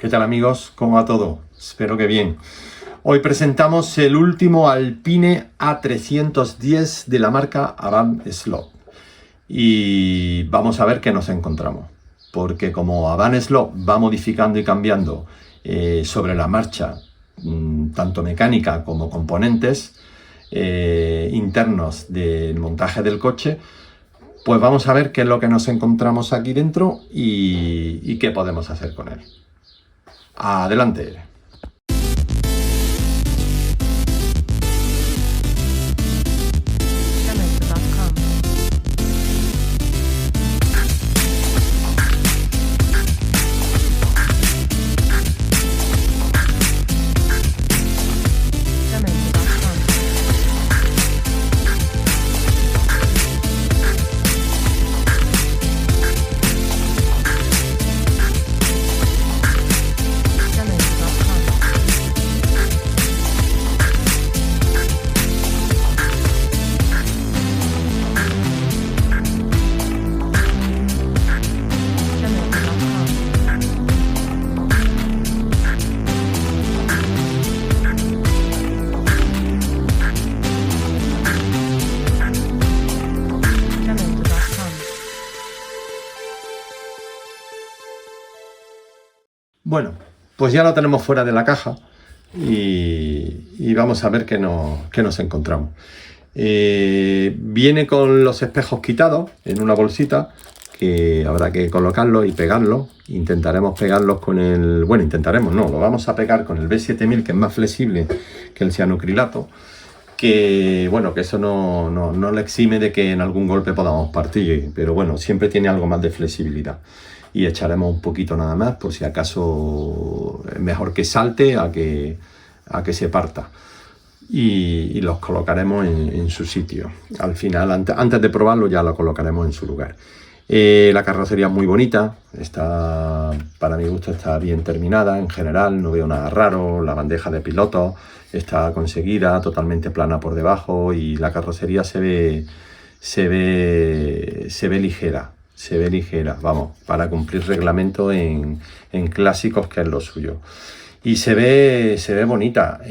¿Qué tal amigos? ¿Cómo va todo? Espero que bien. Hoy presentamos el último Alpine A310 de la marca Avant Slope. Y vamos a ver qué nos encontramos. Porque como Avant Slope va modificando y cambiando sobre la marcha, tanto mecánica como componentes internos del montaje del coche, pues vamos a ver qué es lo que nos encontramos aquí dentro y qué podemos hacer con él. Adelante. Bueno, pues ya lo tenemos fuera de la caja y vamos a ver qué nos encontramos. Viene con los espejos quitados en una bolsita que habrá que colocarlos y pegarlos. Intentaremos pegarlos con el... Bueno, intentaremos, no, lo vamos a pegar con el B7000, que es más flexible que el cianocrilato. Que bueno, que eso no le exime de que en algún golpe podamos partir, pero bueno, siempre tiene algo más de flexibilidad. Y echaremos un poquito nada más, por si acaso es mejor que salte a que se parta. Y los colocaremos en su sitio. Al final, antes de probarlo, ya lo colocaremos en su lugar. La carrocería es muy bonita, está, para mi gusto está bien terminada en general, no veo nada raro. La bandeja de piloto está conseguida, totalmente plana por debajo, y la carrocería se ve ligera. Se ve ligera, vamos, para cumplir reglamento en clásicos, que es lo suyo. Y se ve bonita.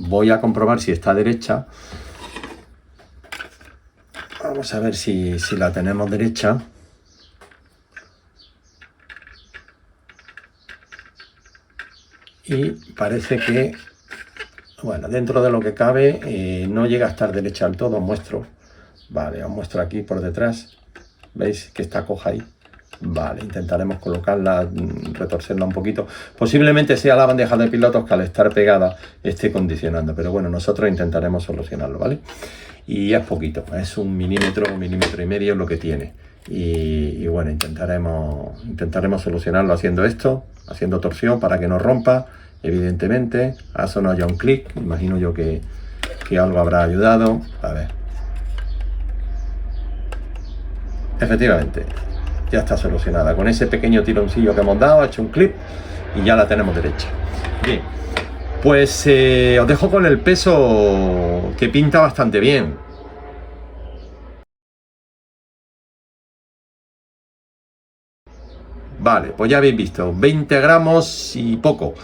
Voy a comprobar si está derecha. Vamos a ver si la tenemos derecha. Y parece que, bueno, dentro de lo que cabe, no llega a estar derecha del todo. Os muestro. Vale, os muestro aquí por detrás. ¿Veis que está coja ahí? Vale, intentaremos colocarla, retorcerla un poquito. Posiblemente sea la bandeja de pilotos que al estar pegada esté condicionando, pero bueno, nosotros intentaremos solucionarlo, ¿vale? Y es poquito, es 1 milímetro, 1,5 milímetros lo que tiene. Y bueno, intentaremos solucionarlo haciendo esto, haciendo torsión para que no rompa, evidentemente. Ha sonado ya un clic, imagino yo que algo habrá ayudado. A ver. Efectivamente, ya está solucionada. Con ese pequeño tironcillo que hemos dado, ha hecho un clip y ya la tenemos derecha. Bien, pues os dejo con el peso, que pinta bastante bien. Vale, pues ya habéis visto, 20 gramos y poco.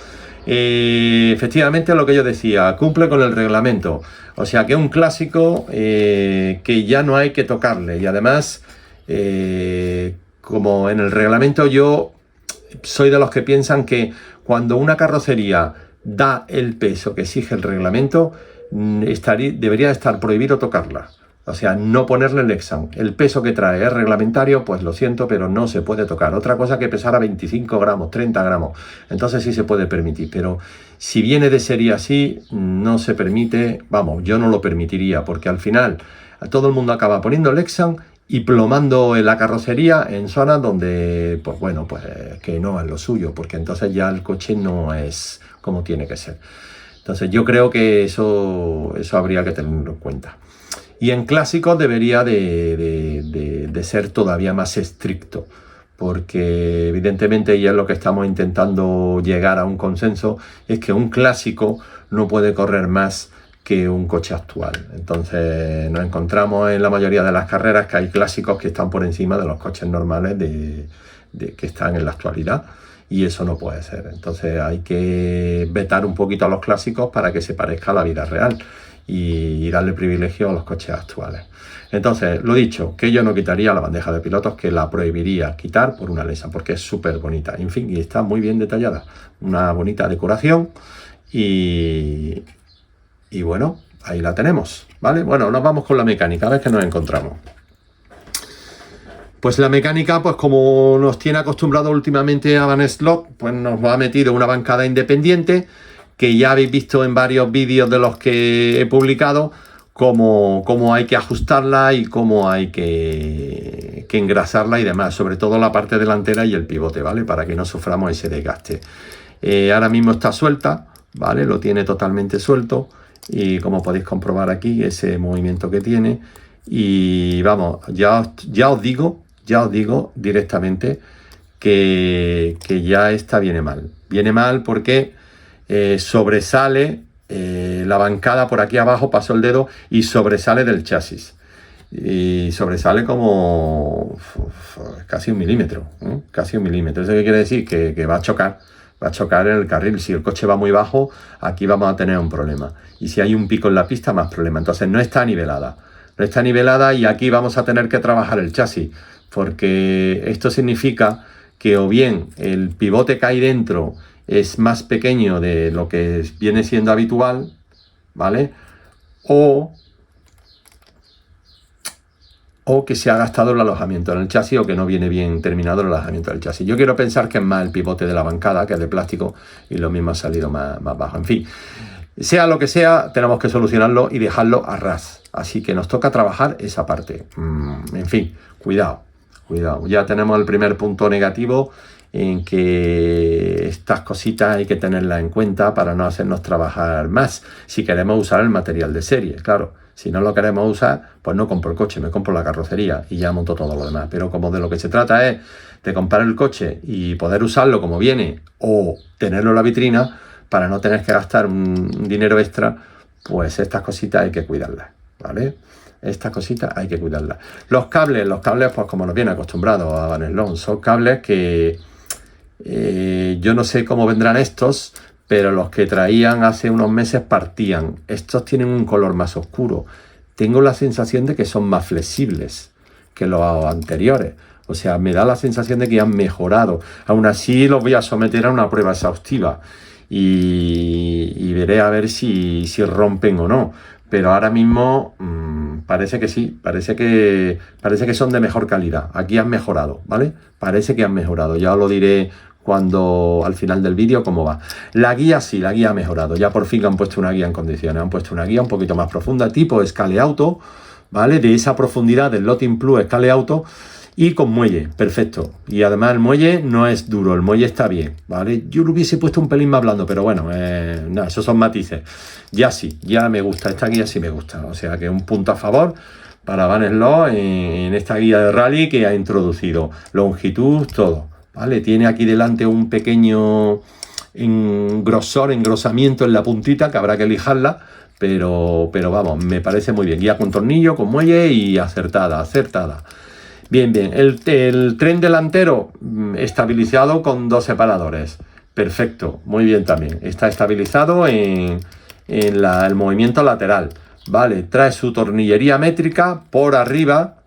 Efectivamente, lo que yo decía, cumple con el reglamento. O sea que es un clásico que ya no hay que tocarle. Y además, como en el reglamento, yo soy de los que piensan que cuando una carrocería da el peso que exige el reglamento, debería estar prohibido tocarla. O sea, no ponerle el Lexan. El peso que trae es reglamentario, pues lo siento, pero no se puede tocar. Otra cosa que pesara 25 gramos, 30 gramos. Entonces sí se puede permitir. Pero si viene de serie así, no se permite. Vamos, yo no lo permitiría, porque al final todo el mundo acaba poniendo Lexan y plomando en la carrocería en zonas donde, pues bueno, pues que no es lo suyo, porque entonces ya el coche no es como tiene que ser. Entonces yo creo que eso habría que tenerlo en cuenta. Y en clásicos debería de ser todavía más estricto, porque evidentemente, y es lo que estamos intentando llegar a un consenso, es que un clásico no puede correr más que un coche actual. Entonces nos encontramos en la mayoría de las carreras que hay clásicos que están por encima de los coches normales que están en la actualidad. y eso no puede ser. Entonces hay que vetar un poquito a los clásicos para que se parezca a la vida real y darle privilegio a los coches actuales. Entonces, lo dicho, que yo no quitaría la bandeja de pilotos, que la prohibiría quitar por una lesa, porque es súper bonita. En fin, y está muy bien detallada. Una bonita decoración y bueno, ahí la tenemos, ¿vale? Bueno, nos vamos con la mecánica, a ver qué nos encontramos. Pues la mecánica, pues como nos tiene acostumbrado últimamente a Van Slot, pues nos ha metido una bancada independiente, que ya habéis visto en varios vídeos de los que he publicado, cómo hay que ajustarla y cómo hay que engrasarla y demás, sobre todo la parte delantera y el pivote, ¿vale? Para que no suframos ese desgaste. Ahora mismo está suelta, ¿vale? Lo tiene totalmente suelto y como podéis comprobar aquí, ese movimiento que tiene. Y vamos, ya os digo directamente que ya esta viene mal. Viene mal porque sobresale la bancada por aquí abajo, paso el dedo y sobresale del chasis. Y sobresale como casi 1 milímetro, ¿eh? Casi 1 milímetro. ¿Eso qué quiere decir? Que va a chocar. Va a chocar en el carril. Si el coche va muy bajo, aquí vamos a tener un problema. Y si hay un pico en la pista, más problema. Entonces no está nivelada. No está nivelada y aquí vamos a tener que trabajar el chasis. Porque esto significa que o bien el pivote que hay dentro es más pequeño de lo que viene siendo habitual, ¿vale? O que se ha gastado el alojamiento en el chasis o que no viene bien terminado el alojamiento del chasis. Yo quiero pensar que es más el pivote de la bancada, que es de plástico, y lo mismo ha salido más bajo. En fin, sea lo que sea, tenemos que solucionarlo y dejarlo a ras. Así que nos toca trabajar esa parte. En fin, cuidado. Ya tenemos el primer punto negativo en que estas cositas hay que tenerlas en cuenta para no hacernos trabajar más. Si queremos usar el material de serie, claro. Si no lo queremos usar, pues no compro el coche, me compro la carrocería y ya monto todo lo demás. Pero como de lo que se trata es de comprar el coche y poder usarlo como viene o tenerlo en la vitrina para no tener que gastar un dinero extra, pues estas cositas hay que cuidarlas, ¿vale? Estas cositas hay que cuidarlas. Los cables, pues como nos viene acostumbrado a Van Slot, son cables que yo no sé cómo vendrán estos, pero los que traían hace unos meses partían. Estos tienen un color más oscuro. Tengo la sensación de que son más flexibles que los anteriores. O sea, me da la sensación de que han mejorado. Aún así, los voy a someter a una prueba exhaustiva y veré a ver si rompen o no. Pero ahora mismo parece que sí, parece que son de mejor calidad. Aquí han mejorado, ¿vale? Parece que han mejorado. Ya os lo diré cuando al final del vídeo cómo va. La guía sí, la guía ha mejorado. Ya por fin han puesto una guía en condiciones. Han puesto una guía un poquito más profunda, tipo Scale Auto, ¿vale? De esa profundidad del Lotin Plus Scale Auto y con muelle, perfecto. Y además el muelle no es duro, el muelle está bien, ¿vale? Yo lo hubiese puesto un pelín más blando, pero bueno, nada, esos son matices. Ya sí, ya me gusta, esta guía sí me gusta. O sea que un punto a favor para Van Slot en esta guía de rally que ha introducido. Longitud, todo. ¿Vale? Tiene aquí delante un pequeño engrosamiento en la puntita que habrá que lijarla, pero vamos, me parece muy bien. Guía con tornillo, con muelle y acertada. Bien. El tren delantero estabilizado con 2 separadores. Perfecto, muy bien también. Está estabilizado en el movimiento lateral. Vale, trae su tornillería métrica por arriba.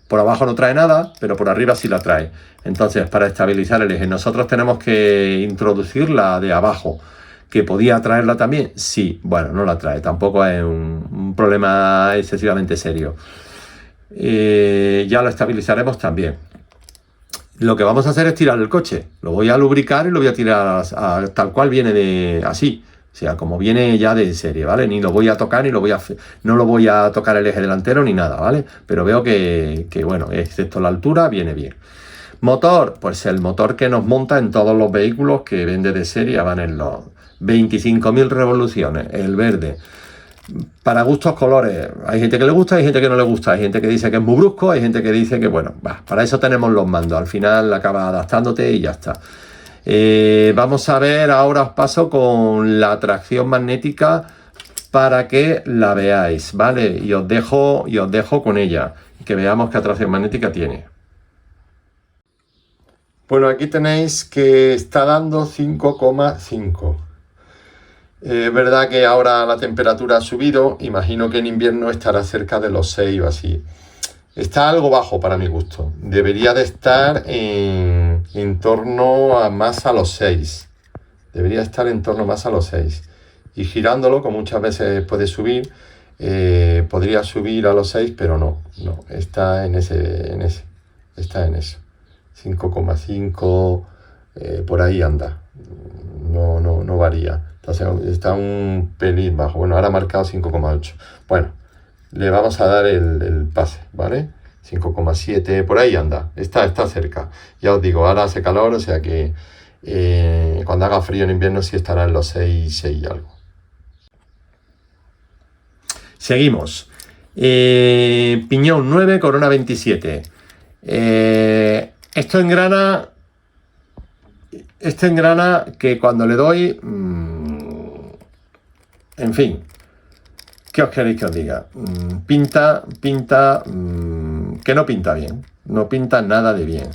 Por abajo no trae nada, pero por arriba sí la trae. Entonces, para estabilizar el eje, nosotros tenemos que introducir la de abajo. ¿Que podía traerla también? Sí, bueno, no la trae. Tampoco es un problema excesivamente serio. Ya lo estabilizaremos también. Lo que vamos a hacer es tirar el coche. Lo voy a lubricar y lo voy a tirar tal cual viene así. O sea, como viene ya de serie, ¿vale? Ni lo voy a tocar, no lo voy a tocar el eje delantero ni nada, ¿vale? Pero veo que bueno, excepto la altura, viene bien. Motor, pues el motor que nos monta en todos los vehículos que vende de serie van en los 25.000 revoluciones, el verde. Para gustos colores, hay gente que le gusta, hay gente que no le gusta, hay gente que dice que es muy brusco, hay gente que dice que, bueno, para eso tenemos los mandos, al final acaba adaptándote y ya está. Vamos a ver, ahora os paso con la tracción magnética para que la veáis, ¿vale? Y os dejo con ella, que veamos qué tracción magnética tiene. Bueno, aquí tenéis que está dando 5,5. Es verdad que ahora la temperatura ha subido, imagino que en invierno estará cerca de los 6 o así. Está algo bajo para mi gusto. Debería de estar en torno a más a los 6. Debería estar en torno más a los 6. Y girándolo, como muchas veces puede subir, podría subir a los 6, pero no, está en ese, está en eso. 5,5, por ahí anda. No varía. Entonces está un pelín bajo. Bueno, ahora ha marcado 5,8. Bueno, le vamos a dar el pase, ¿vale? 5,7, por ahí anda. Está cerca. Ya os digo, ahora hace calor, o sea que cuando haga frío en invierno sí estará en los 6 y algo. Seguimos. Piñón 9, Corona 27. Esto engrana que cuando le doy, en fin, ¿qué os queréis que os diga? Pinta, que no pinta bien, no pinta nada de bien.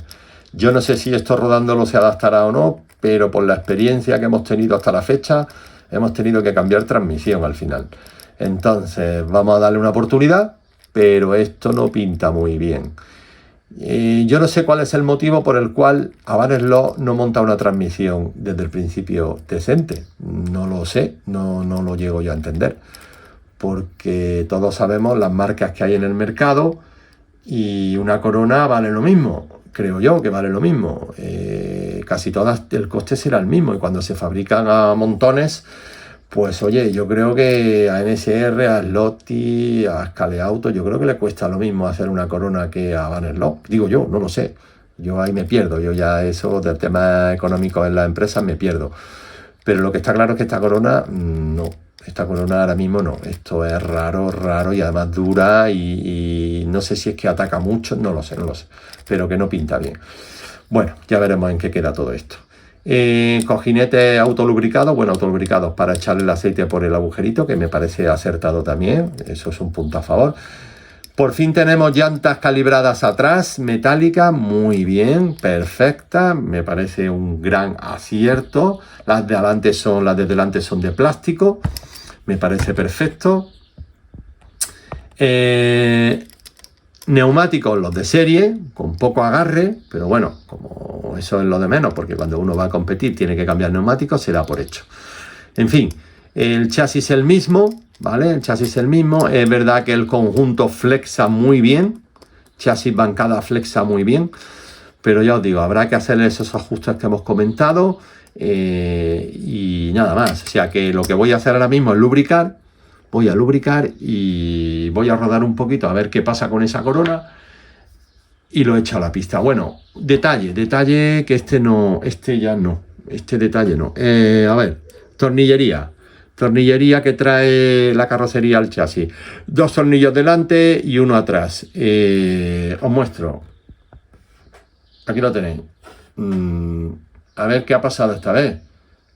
Yo no sé si esto rodándolo se adaptará o no, pero por la experiencia que hemos tenido hasta la fecha, hemos tenido que cambiar transmisión al final. Entonces, vamos a darle una oportunidad, pero esto no pinta muy bien. Yo no sé cuál es el motivo por el cual Habaneslock no monta una transmisión desde el principio decente. No lo sé, no lo llego yo a entender. Porque todos sabemos las marcas que hay en el mercado y una Corona vale lo mismo. Creo yo que vale lo mismo. Casi todas el coste será el mismo y cuando se fabrican a montones, pues oye, yo creo que a NSR, a Sloty, a Scaleauto, yo creo que le cuesta lo mismo hacer una Corona que a Habaneslock. Digo yo, no lo sé. Yo ahí me pierdo. Yo ya eso del tema económico en las empresas me pierdo. Pero lo que está claro es que esta Corona no. Esta Corona ahora mismo no. Esto es raro y además dura y no sé si es que ataca mucho, no lo sé. Pero que no pinta bien. Bueno, ya veremos en qué queda todo esto. Cojinetes autolubricados, autolubricados para echarle el aceite por el agujerito, que me parece acertado también, eso es un punto a favor. Por fin tenemos llantas calibradas atrás, metálicas, muy bien, perfecta, me parece un gran acierto. Las de delante son de plástico, me parece perfecto. Neumáticos los de serie, con poco agarre, pero bueno, como eso es lo de menos, porque cuando uno va a competir tiene que cambiar neumáticos, se da por hecho. En fin, el chasis es el mismo, ¿vale? El chasis es el mismo, es verdad que el conjunto flexa muy bien, chasis bancada flexa muy bien, pero ya os digo, habrá que hacer esos ajustes que hemos comentado y nada más. O sea que lo que voy a hacer ahora mismo es lubricar. Voy a lubricar y voy a rodar un poquito a ver qué pasa con esa Corona y lo echo a la pista. Bueno, detalle que este detalle no. A ver, tornillería que trae la carrocería al chasis. 2 tornillos delante y 1 atrás. Os muestro. Aquí lo tenéis. A ver qué ha pasado esta vez.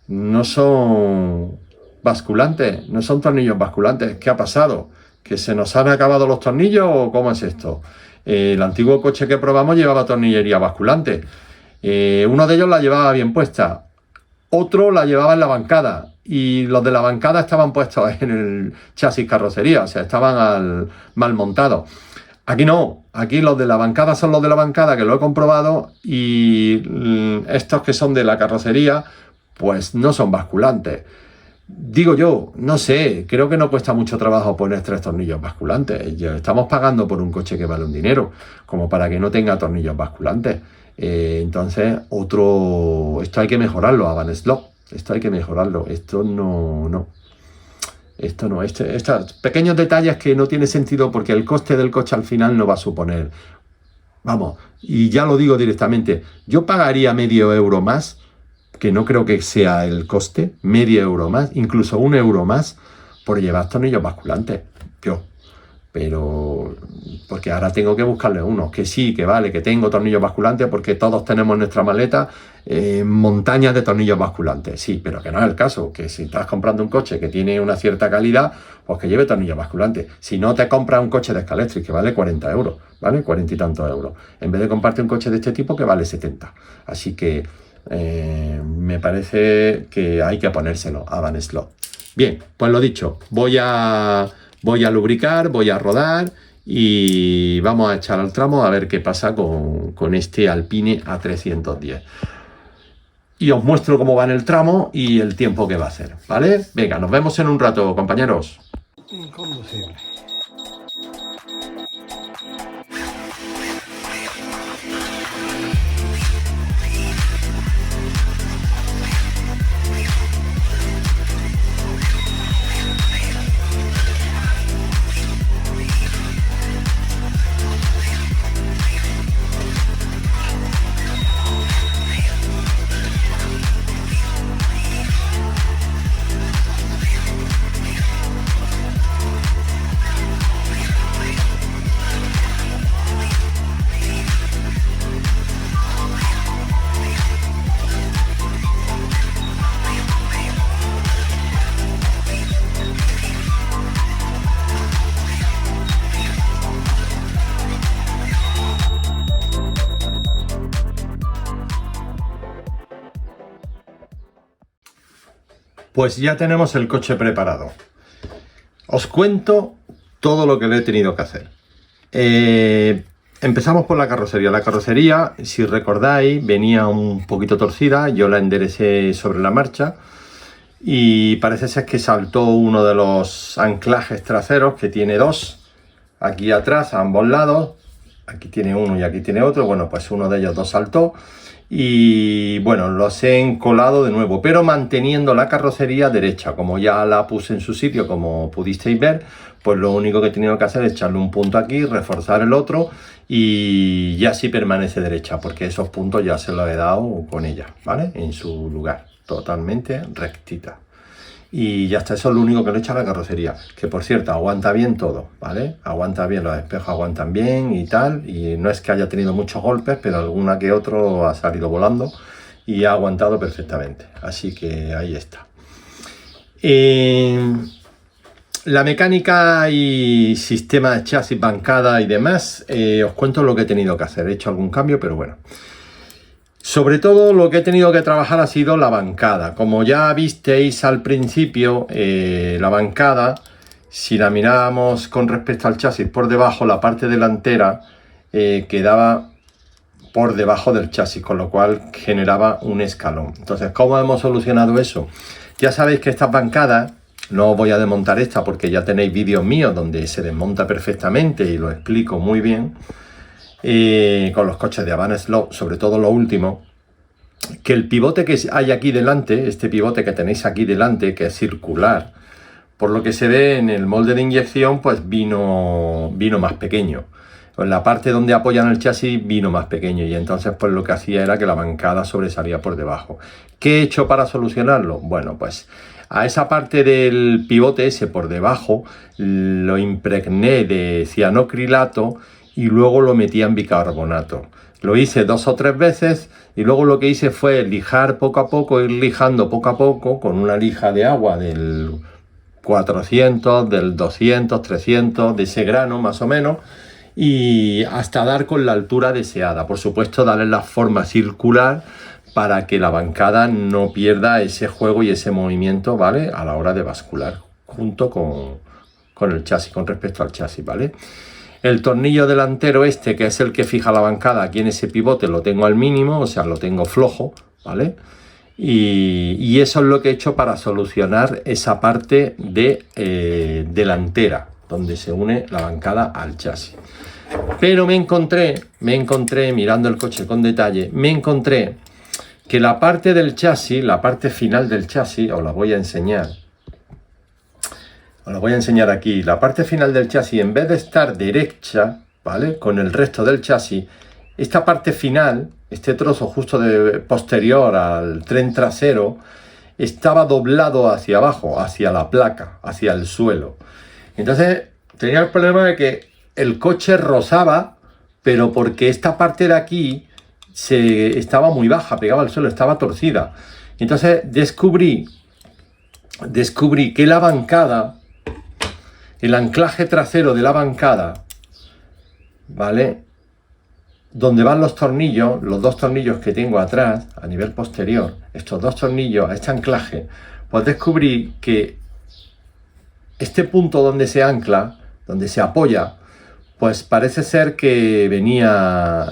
No son basculantes, no son tornillos basculantes. ¿Qué ha pasado? ¿Que se nos han acabado los tornillos o cómo es esto? El antiguo coche que probamos llevaba tornillería basculante. Uno de ellos la llevaba bien puesta, otro la llevaba en la bancada y los de la bancada estaban puestos en el chasis carrocería, o sea, estaban mal montados. Aquí no, aquí los de la bancada son los de la bancada, que lo he comprobado, y estos que son de la carrocería, pues no son basculantes. Digo yo, no sé, creo que no cuesta mucho trabajo poner 3 tornillos basculantes. Ya estamos pagando por un coche que vale un dinero, como para que no tenga tornillos basculantes. Entonces, esto hay que mejorarlo, Habaneslock. Esto hay que mejorarlo. Estos pequeños detalles que no tiene sentido porque el coste del coche al final no va a suponer. Vamos, y ya lo digo directamente, yo pagaría medio euro más, que no creo que sea el coste, medio euro más, incluso 1 euro más, por llevar tornillos basculantes. Pero porque ahora tengo que buscarle unos, que sí, que vale, que tengo tornillos basculantes, porque todos tenemos nuestra maleta montañas de tornillos basculantes. Sí, pero que no es el caso, que si estás comprando un coche que tiene una cierta calidad, pues que lleve tornillos basculantes. Si no, te compras un coche de Scalextric que vale 40 euros, ¿vale? 40 y tantos euros. En vez de comprarte un coche de este tipo que vale 70. Así que me parece que hay que ponérselo a Van Slot. Bien, pues lo dicho, voy a lubricar, voy a rodar y vamos a echar al tramo a ver qué pasa con este Alpine A310. Y os muestro cómo va en el tramo y el tiempo que va a hacer, ¿vale? Venga, nos vemos en un rato, compañeros. Inconducible. Pues ya tenemos el coche preparado. Os cuento todo lo que le he tenido que hacer. Empezamos por la carrocería. La carrocería, si recordáis, venía un poquito torcida. Yo la enderecé sobre la marcha. Y parece ser que saltó uno de los anclajes traseros, que tiene dos. Aquí atrás, a ambos lados. Aquí tiene uno y aquí tiene otro. Bueno, pues uno de ellos dos saltó. Y bueno, los he encolado de nuevo, pero manteniendo la carrocería derecha. Como ya la puse en su sitio, como pudisteis ver, pues lo único que he tenido que hacer es echarle un punto aquí, reforzar el otro y ya sí permanece derecha, porque esos puntos ya se los he dado con ella, ¿vale? En su lugar, totalmente rectita. Y ya está, eso es lo único que le he echado a la carrocería, que por cierto aguanta bien todo, ¿vale? Aguanta bien, los espejos aguantan bien y tal, y no es que haya tenido muchos golpes, pero alguna que otro ha salido volando y ha aguantado perfectamente, así que ahí está. La mecánica y sistema de chasis, bancada y demás, os cuento lo que he tenido que hacer. He hecho algún cambio, pero bueno. Sobre todo lo que he tenido que trabajar ha sido la bancada. Como ya visteis al principio, la bancada, si la mirábamos con respecto al chasis por debajo, la parte delantera quedaba por debajo del chasis, con lo cual generaba un escalón. Entonces, ¿cómo hemos solucionado eso? Ya sabéis que estas bancadas, no os voy a desmontar esta porque ya tenéis vídeos míos donde se desmonta perfectamente y lo explico muy bien. Con los coches de Van Slot, sobre todo lo último, que el pivote que hay aquí delante, este pivote que tenéis aquí delante, que es circular, por lo que se ve en el molde de inyección, pues vino más pequeño. En la parte donde apoyan el chasis vino más pequeño y entonces pues lo que hacía era que la bancada sobresalía por debajo. ¿Qué he hecho para solucionarlo? Bueno, pues a esa parte del pivote ese por debajo lo impregné de cianocrilato y luego lo metí en bicarbonato. Lo hice 2 o 3 veces y luego lo que hice fue lijar poco a poco, ir lijando poco a poco con una lija de agua del 400, del 200, 300, de ese grano más o menos, y hasta dar con la altura deseada. Por supuesto, darle la forma circular para que la bancada no pierda ese juego y ese movimiento, ¿vale? A la hora de bascular junto con el chasis, con respecto al chasis, ¿vale? El tornillo delantero este, que es el que fija la bancada, aquí en ese pivote lo tengo al mínimo, o sea, lo tengo flojo, ¿vale? Y eso es lo que he hecho para solucionar esa parte de delantera, donde se une la bancada al chasis. Pero me encontré, mirando el coche con detalle, me encontré que la parte del chasis, la parte final del chasis, os la voy a enseñar. Os lo voy a enseñar aquí. La parte final del chasis, en vez de estar derecha, ¿vale? Con el resto del chasis, esta parte final, este trozo justo posterior al tren trasero, estaba doblado hacia abajo, hacia la placa, hacia el suelo. Entonces tenía el problema de que el coche rozaba, pero porque esta parte de aquí estaba muy baja, pegaba al suelo, estaba torcida. Entonces descubrí que la bancada, el anclaje trasero de la bancada, ¿vale? Donde van los tornillos, los dos tornillos que tengo atrás, a nivel posterior, estos dos tornillos, a este anclaje, pues descubrí que este punto donde se ancla, donde se apoya, pues parece ser que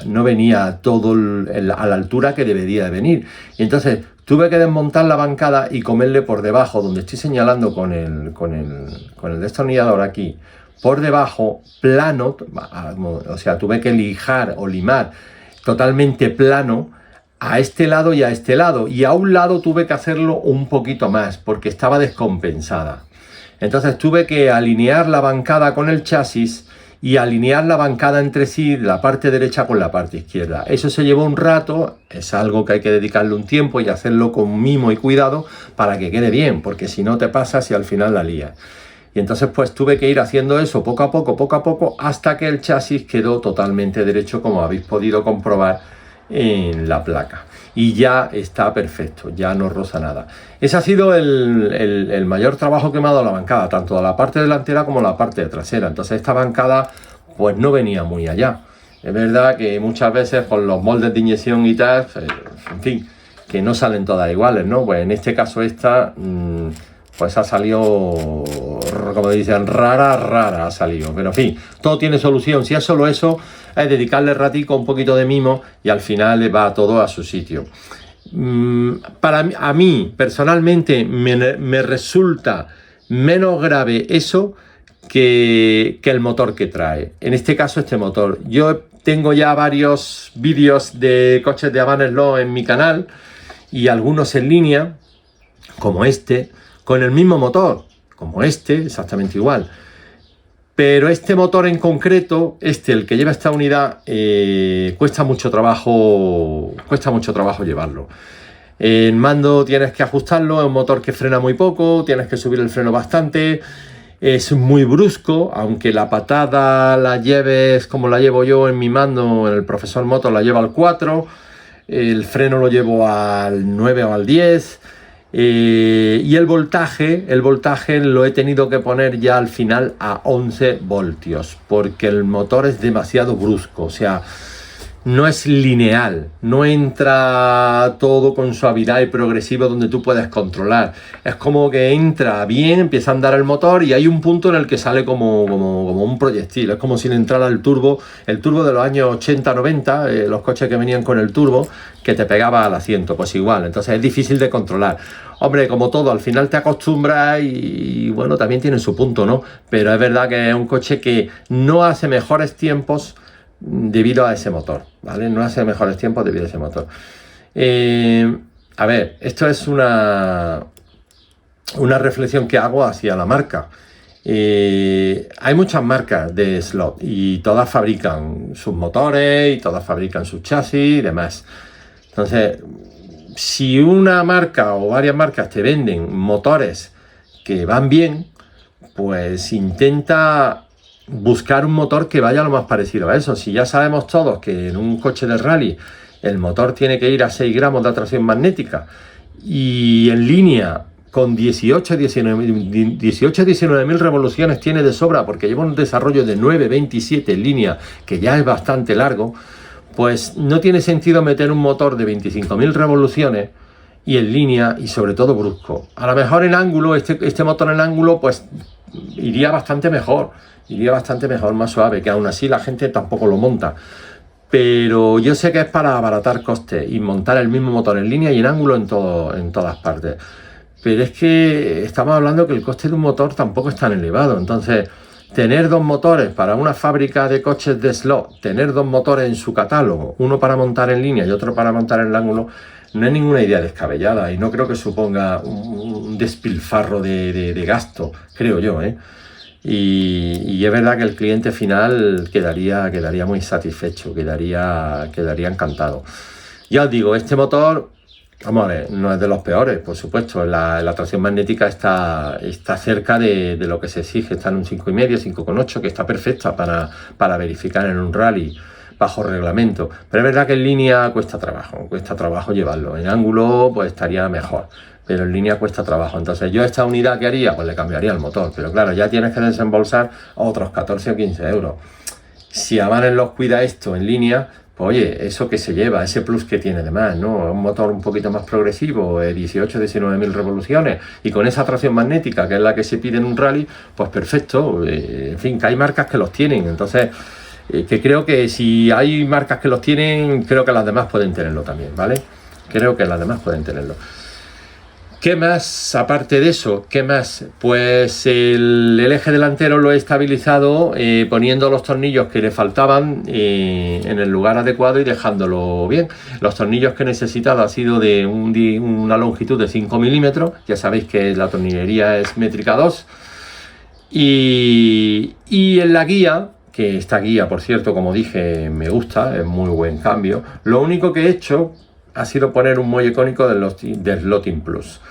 no venía todo a la altura que debería de venir. Y entonces tuve que desmontar la bancada y comerle por debajo, donde estoy señalando con el destornillador aquí, por debajo, plano, o sea, tuve que lijar o limar totalmente plano a este lado y a este lado. Y a un lado tuve que hacerlo un poquito más, porque estaba descompensada. Entonces tuve que alinear la bancada con el chasis y alinear la bancada entre sí, la parte derecha con la parte izquierda. Eso se llevó un rato, es algo que hay que dedicarle un tiempo y hacerlo con mimo y cuidado para que quede bien, porque si no te pasas y al final la lías. Y entonces pues tuve que ir haciendo eso poco a poco, hasta que el chasis quedó totalmente derecho, como habéis podido comprobar en la placa. Y ya está perfecto, ya no roza nada. Ese ha sido el mayor trabajo que me ha dado la bancada, tanto la parte delantera como la parte trasera. Entonces esta bancada pues no venía muy allá. Es verdad que muchas veces con los moldes de inyección y tal, en fin, que no salen todas iguales, ¿no? Pues en este caso esta pues ha salido, como dicen, rara ha salido. Pero en fin, todo tiene solución. Si es solo eso, es dedicarle ratico, un poquito de mimo y al final le va todo a su sitio. A mí, personalmente, me resulta menos grave eso que el motor que trae. En este caso, este motor. Yo tengo ya varios vídeos de coches de Habaneslo en mi canal y algunos en línea, como este, con el mismo motor, como este, exactamente igual. Pero este motor en concreto, el que lleva esta unidad, cuesta mucho trabajo llevarlo. El mando tienes que ajustarlo, es un motor que frena muy poco, tienes que subir el freno bastante, es muy brusco, aunque la patada la lleves como la llevo yo en mi mando, en el Profesor Moto la llevo al 4, el freno lo llevo al 9 o al 10, y el voltaje lo he tenido que poner ya al final a 11 voltios, porque el motor es demasiado brusco, o sea, no es lineal, no entra todo con suavidad y progresivo donde tú puedes controlar. Es como que entra bien, empieza a andar el motor y hay un punto en el que sale como un proyectil. Es como si le entrara el turbo de los años 80-90, los coches que venían con el turbo, que te pegaba al asiento, pues igual. Entonces es difícil de controlar. Hombre, como todo, al final te acostumbras y bueno, también tiene su punto, ¿no? Pero es verdad que es un coche que no hace mejores tiempos debido a ese motor, ¿vale? No hace mejores tiempos debido a ese motor. A ver, esto es una reflexión que hago hacia la marca. Hay muchas marcas de slot y todas fabrican sus motores y todas fabrican sus chasis y demás. Entonces, si una marca o varias marcas te venden motores que van bien, pues intenta buscar un motor que vaya lo más parecido a eso. Si ya sabemos todos que en un coche de rally el motor tiene que ir a 6 gramos de atracción magnética y en línea con 19.000 revoluciones tiene de sobra, porque lleva un desarrollo de 9.27 en línea, que ya es bastante largo, pues no tiene sentido meter un motor de 25.000 revoluciones y en línea y sobre todo brusco. A lo mejor en ángulo, este motor en ángulo pues iría bastante mejor, más suave, que aún así la gente tampoco lo monta. Pero yo sé que es para abaratar costes y montar el mismo motor en línea y en ángulo en todas partes. Pero es que estamos hablando que el coste de un motor tampoco es tan elevado. Entonces, tener dos motores para una fábrica de coches de slot, tener dos motores en su catálogo, uno para montar en línea y otro para montar en el ángulo, no es ninguna idea descabellada y no creo que suponga un despilfarro de gasto, creo yo, ¿eh? Y es verdad que el cliente final quedaría muy satisfecho, quedaría encantado. Ya os digo, este motor, vamos a ver, no es de los peores, por supuesto. La tracción magnética está cerca de lo que se exige, está en un 5,5, 5,8, que está perfecta para verificar en un rally. bajo reglamento. Pero es verdad que en línea cuesta trabajo llevarlo. En ángulo pues estaría mejor, pero en línea cuesta trabajo. Entonces yo esta unidad, ¿qué haría? Pues le cambiaría el motor, pero claro, ya tienes que desembolsar otros 14 o 15 euros. Si Amanen los cuida esto en línea, pues oye, eso que se lleva, ese plus que tiene de más, ¿no? Un motor un poquito más progresivo, 18, 19.000 revoluciones, y con esa tracción magnética, que es la que se pide en un rally, pues perfecto. En fin, que hay marcas que los tienen, entonces, que creo que si hay marcas que los tienen, creo que las demás pueden tenerlo también, ¿vale? Creo que las demás pueden tenerlo. ¿Qué más? Aparte de eso, ¿qué más? Pues el eje delantero lo he estabilizado poniendo los tornillos que le faltaban en el lugar adecuado y dejándolo bien. Los tornillos que he necesitado ha sido de una longitud de 5 milímetros. Ya sabéis que la tornillería es métrica 2. Y en la guía, que esta guía, por cierto, como dije, me gusta, es muy buen cambio. Lo único que he hecho ha sido poner un muelle cónico del Slotting Plus,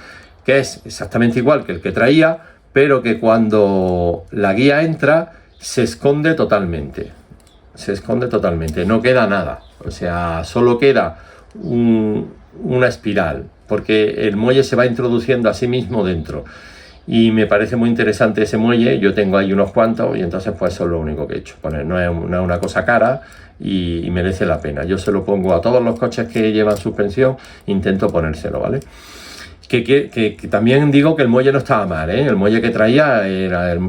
que es exactamente igual que el que traía, pero que cuando la guía entra se esconde totalmente. Se esconde totalmente, no queda nada. O sea, solo queda una espiral, porque el muelle se va introduciendo a sí mismo dentro. Y me parece muy interesante ese muelle. Yo tengo ahí unos cuantos y entonces pues eso es lo único que he hecho. No es una cosa cara y merece la pena. Yo se lo pongo a todos los coches que llevan suspensión, intento ponérselo, ¿vale? Que también digo que el muelle no estaba mal, ¿eh? El muelle que traía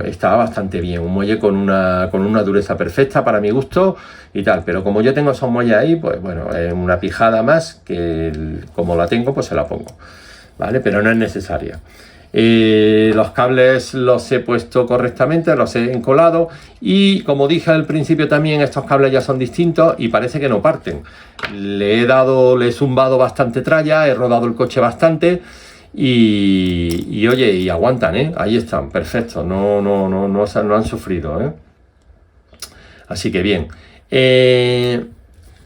estaba bastante bien, un muelle con una dureza perfecta para mi gusto y tal, pero como yo tengo esos muelles ahí, pues bueno, es una pijada más que como la tengo, pues se la pongo, ¿vale? Pero no es necesaria. Los cables los he puesto correctamente, los he encolado y como dije al principio también, estos cables ya son distintos y parece que no parten. Le he zumbado bastante tralla, he rodado el coche bastante y oye, y aguantan, ¿eh? Ahí están, perfecto, no han sufrido, ¿eh? Así que bien.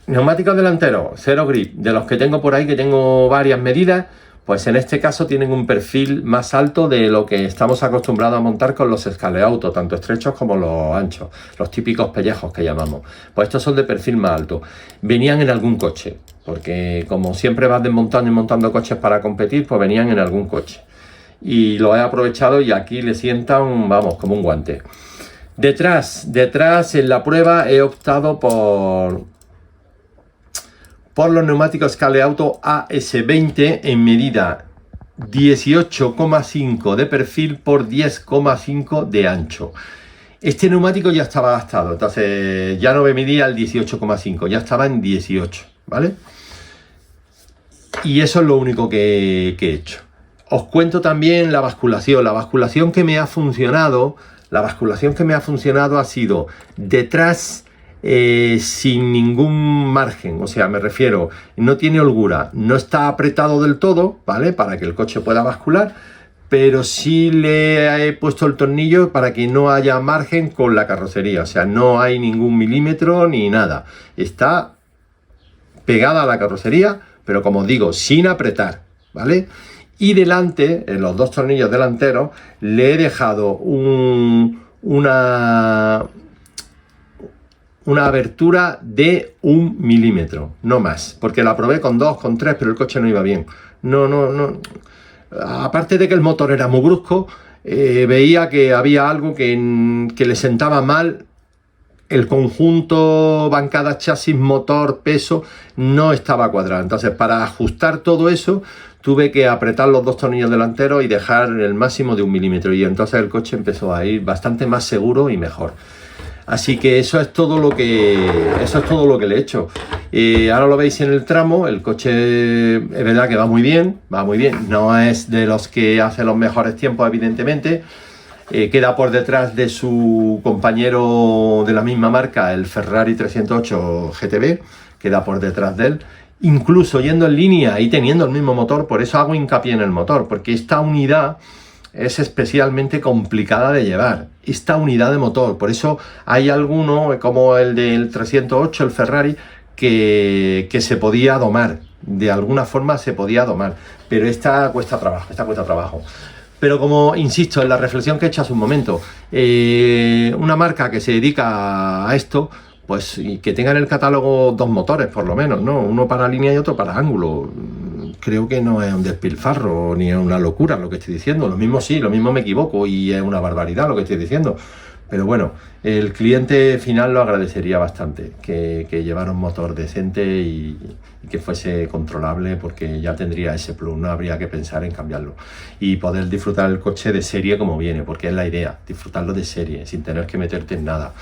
Neumáticos delanteros, cero grip, de los que tengo por ahí, que tengo varias medidas. Pues en este caso tienen un perfil más alto de lo que estamos acostumbrados a montar con los Scaleauto, tanto estrechos como los anchos, los típicos pellejos que llamamos. Pues estos son de perfil más alto. Venían en algún coche, porque como siempre vas desmontando y montando coches para competir, pues venían en algún coche. Y lo he aprovechado y aquí le sientan, vamos, como un guante. Detrás en la prueba he optado por los neumáticos Scaleauto AS20 en medida 18,5 de perfil por 10,5 de ancho. Este neumático ya estaba gastado, entonces ya no me medía el 18,5, ya estaba en 18, ¿vale? Y eso es lo único que he hecho. Os cuento también la basculación que me ha funcionado. La basculación que me ha funcionado ha sido detrás sin ningún margen, o sea, me refiero, no tiene holgura, no está apretado del todo, ¿vale? Para que el coche pueda bascular, pero sí le he puesto el tornillo para que no haya margen con la carrocería, o sea, no hay ningún milímetro ni nada, está pegada a la carrocería, pero como digo, sin apretar, ¿vale? Y delante, en los dos tornillos delanteros, le he dejado una abertura de 1 milímetro, no más, porque la probé con 2, con 3, pero el coche no iba bien. No. Aparte de que el motor era muy brusco, veía que había algo que le sentaba mal. El conjunto bancada, chasis, motor, peso, no estaba cuadrado. Entonces, para ajustar todo eso, tuve que apretar los dos tornillos delanteros y dejar el máximo de 1 milímetro. Y entonces el coche empezó a ir bastante más seguro y mejor. Así que eso es todo lo que le he hecho. Ahora lo veis en el tramo, el coche es verdad que va muy bien, no es de los que hace los mejores tiempos, evidentemente. Queda por detrás de su compañero de la misma marca, el Ferrari 308 GTB, queda por detrás de él. Incluso yendo en línea y teniendo el mismo motor, por eso hago hincapié en el motor, porque esta unidad es especialmente complicada de llevar, esta unidad de motor. Por eso hay alguno, como el del 308, el Ferrari, que se podía domar, de alguna forma se podía domar, pero esta cuesta trabajo. Pero como insisto en la reflexión que he hecho hace un momento, una marca que se dedica a esto, pues y que tengan en el catálogo 2 motores por lo menos, ¿no? Uno para línea y otro para ángulo. Creo que no es un despilfarro ni es una locura lo que estoy diciendo. Lo mismo sí, lo mismo me equivoco y es una barbaridad lo que estoy diciendo. Pero bueno, el cliente final lo agradecería bastante, que llevara un motor decente y que fuese controlable, porque ya tendría ese plus, no habría que pensar en cambiarlo. Y poder disfrutar el coche de serie como viene, porque es la idea, disfrutarlo de serie, sin tener que meterte en nada.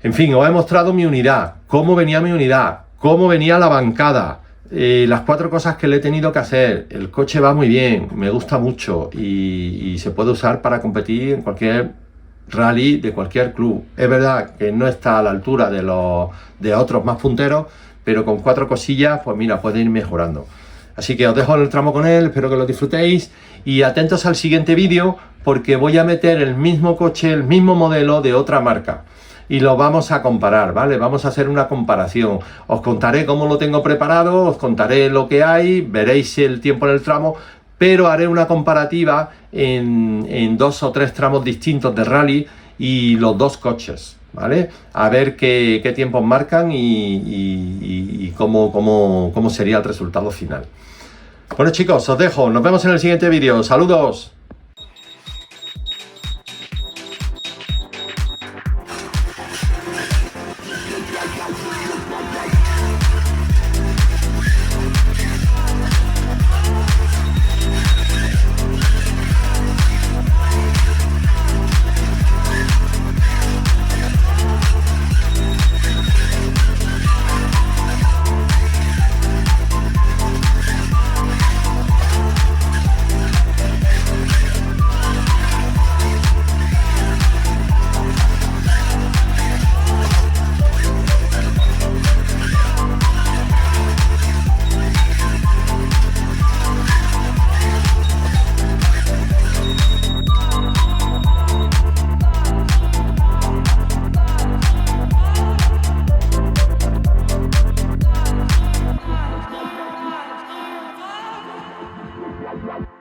En fin, os he mostrado mi unidad, cómo venía mi unidad, cómo venía la bancada, las 4 cosas que le he tenido que hacer. El coche va muy bien, me gusta mucho y se puede usar para competir en cualquier rally de cualquier club. Es verdad que no está a la altura de otros más punteros, pero con 4 cosillas, pues mira, puede ir mejorando. Así que os dejo en el tramo con él, espero que lo disfrutéis y atentos al siguiente vídeo, porque voy a meter el mismo coche, el mismo modelo de otra marca. Y lo vamos a comparar, ¿vale? Vamos a hacer una comparación. Os contaré cómo lo tengo preparado, os contaré lo que hay, veréis el tiempo en el tramo, pero haré una comparativa en 2 o 3 tramos distintos de rally y los 2 coches, ¿vale? A ver qué tiempos marcan y cómo sería el resultado final. Bueno, chicos, os dejo. Nos vemos en el siguiente vídeo. ¡Saludos! Wow.